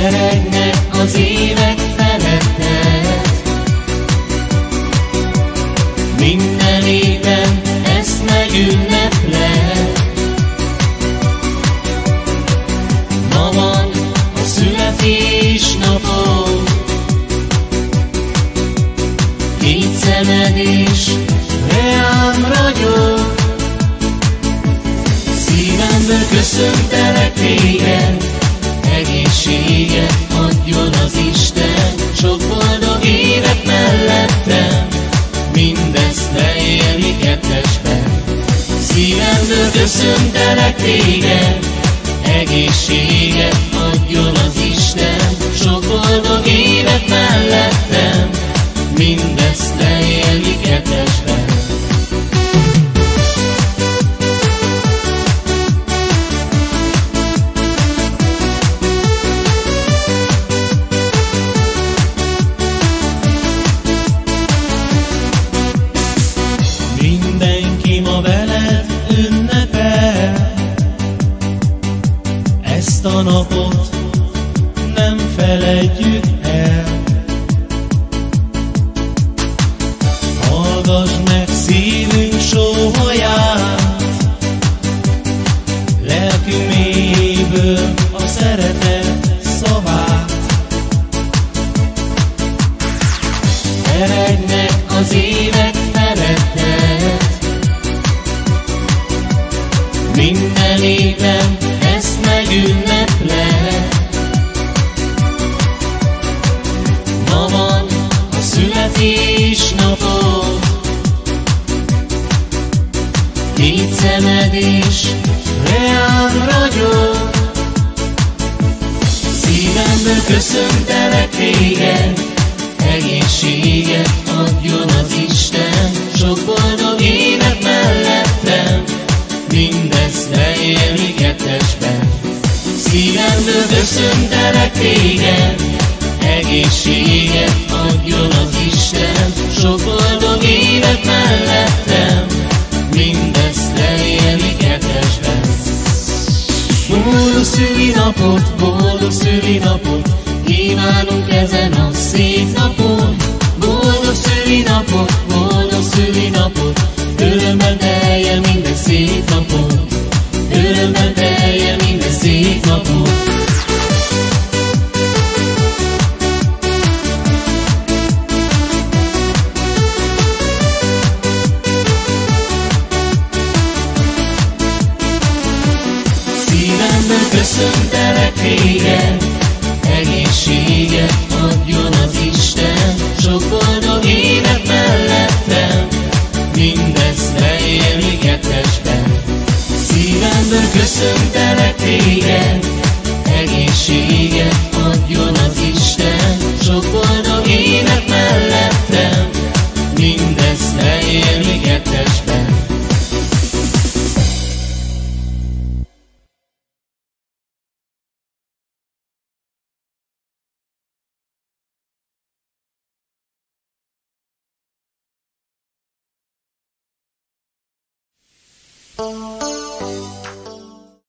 Teregnek az évek feletted, minden éven ezt megünnepled. Ma van a születésnapod, két szemed is reám ragyog. Szívemből köszöntelek téged, egészséget adjon az Isten, sok boldog évet mellettem, mindezt leélni kettesben. Szívemből köszöntelek téged, egészséget adjon az Isten, sok boldog évet mellettem, mindezt leélni kettesben. Mindenki ma veled ünnepel, ezt a napot nem feledjük el. Hallgass meg szívünk sóhaját, lelkünk mélyéből a szeretet szavát. Erednek az évek feletted, minden éven ezt megünnepled. Ma van a születésnapod, két szemed is reám ragyog. Szívemből köszöntelek téged, egészséget adjon az Isten, sok boldog évet mellettem, mindezt leélni kettesben. Szívemből köszöntelek téged, egészséget adjon az Isten, sok boldog évet mellettem, mindezt leélni kettesben. Boldog szülinapot, kívánunk ezen a szép napon. Boldog szülinapot, örömmel teljen minden szép napot, örömmel teljen minden szép napot. Szívemből köszöntelek téged, egészséget adjon az Isten, sok boldog évet mellettem, mindezt leélni kettesben. Szívemből köszöntelek téged, egészséget adjon az Isten, sok boldog évet mellettem, mindezt leélni kettesben. Oh